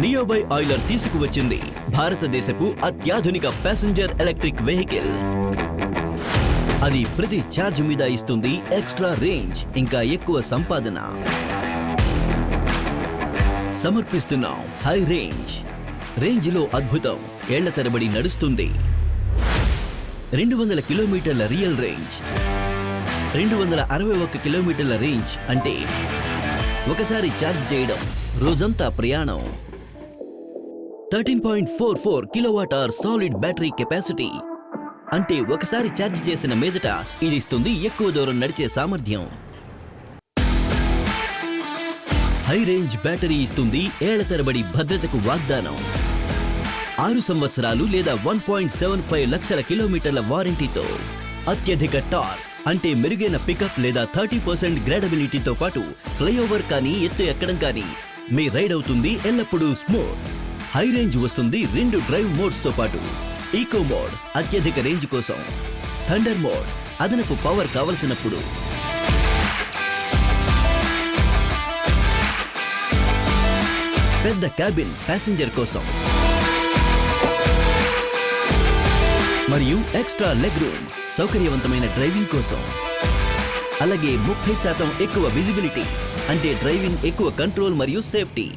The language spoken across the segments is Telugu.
నియోబై ఆయిలర్ తీసుకువచ్చింది భారతదేశపు అత్యాధునిక ప్యాసింజర్ ఎలక్ట్రిక్ వెహికల్. అది ప్రతి ఛార్జ్ మీద ఇస్తుంది ఎక్స్ట్రా రేంజ్, ఇంకా ఎక్కువ సంపాదన. సమర్పిస్తున్నాం హై రేంజ్. రేంజ్లో అద్భుతం, ఏళ్ల తరబడి నడుస్తుంది. 200 కిలోమీటర్ల రియల్ రేంజ్, 261 కిలోమీటర్ల రేంజ్ అంటే ఒకసారి ఛార్జ్ చేయడం రోజంతా ప్రయాణం. 13.44 kilowatt hour solid battery capacity అంటే ఒకసారి ఛార్జ్ చేసిన మీదట ఇది ఇస్తుంది ఎక్కువ దూరం నడిచే సామర్థ్యం. హై రేంజ్ బ్యాటరీ ఇస్తుంది ఏళ్ల తరబడి భద్రతకు వాగ్దానం. 6 సంవత్సరాలు లేదా 1.75 లక్షల కిలోమీటర్ల వారంటీతో. అత్యధిక టార్క్ అంటే మెరుగైన పికప్ లేదా 30% గ్రేడబిలిటీతో పాటు ఫ్లైఓవర్ కానీ ఎత్తు ఎక్కడం కానీ మీ రైడ్ అవుతుంది ఎల్లప్పుడూ స్మూత్. హై రేంజ్ వస్తుంది 2 డ్రైవ్ మోడ్స్ తో పాటు. ఈకో మోడ్ అత్యధిక రేంజ్ కోసం, థండర్ మోడ్ అదనపు పవర్ కావలసినప్పుడు, పెద్ద క్యాబిన్ ప్యాసింజర్ కోసం, మరియు ఎక్స్ట్రా లెగ్ రూమ్ సౌకర్యవంతమైన డ్రైవింగ్ కోసం. అలాగే 30% ఎక్కువ విజిబిలిటీ అంటే డ్రైవింగ్ ఎక్కువ కంట్రోల్ మరియు సేఫ్టీ.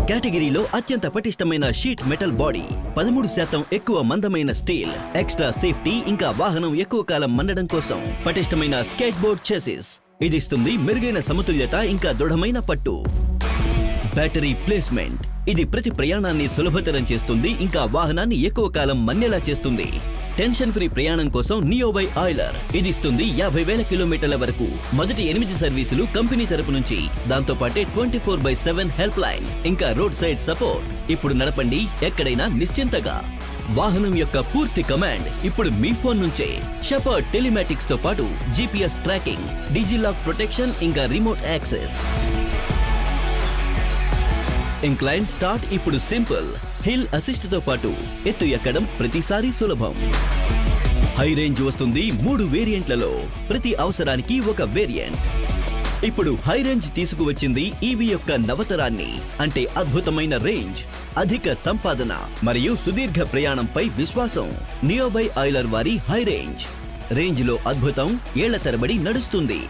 కేటగిరీలో అత్యంత పటిష్టమైన షీట్ మెటల్ బాడీ, 13% ఎక్కువ మందమైన స్టీల్, ఎక్స్ట్రా సేఫ్టీ ఇంకా వాహనం ఎక్కువ కాలం మన్నడం కోసం పటిష్టమైన స్కేట్ బోర్డ్ చెసిస్. ఇది ఇస్తుంది మెరుగైన సమతుల్యత ఇంకా దృఢమైన పట్టు. బ్యాటరీ ప్లేస్మెంట్ ఇది ప్రతి ప్రయాణాన్ని సులభతరం చేస్తుంది ఇంకా వాహనాన్ని ఎక్కువ కాలం మన్నేలా చేస్తుంది. టెన్షన్ ఫ్రీ ప్రయాణం కోసం నియోబై ఆయిలర్ ఇది ఇస్తుంది 50,000 కిలోమీటర్ల వరకు. మొదటి 8 సర్వీసులు కంపెనీ తరపు నుంచి, దాంతో పాటే 24/7 హెల్ప్ లైన్ ఇంకా రోడ్ సైడ్ సపోర్ట్. ఇప్పుడు నడపండి ఎక్కడైనా నిశ్చింతగా. వాహనం యొక్క పూర్తి కమాండ్ ఇప్పుడు మీ ఫోన్ నుంచే. షెపర్డ్ టెలిమాటిక్స్ తో పాటు GPS ట్రాకింగ్, డిజిలాక్ ప్రొటెక్షన్ ఇంకా రిమోట్ యాక్సెస్. ఇంక్లైన్ స్టార్ట్ ఇప్పుడు సింపుల్. హిల్ అసిస్ట్ తో పాటు ఎత్తు ఎక్కడం ప్రతిసారి సులభం. హై రేంజ్ వస్తుంది 3 వేరియంట్లలో, ప్రతి అవసరానికి ఒక వేరియంట్. ఇప్పుడు హై రేంజ్ తీసుకువచ్చింది ఈవీ యొక్క నవతరాన్ని, అంటే అద్భుతమైన రేంజ్, అధిక సంపాదన మరియు సుదీర్ఘ ప్రయాణంపై విశ్వాసం. నియోబై ఆయిలర్ వారి హై రేంజ్. రేంజ్ లో అద్భుతం, ఏళ్ల తరబడి నడుస్తుంది.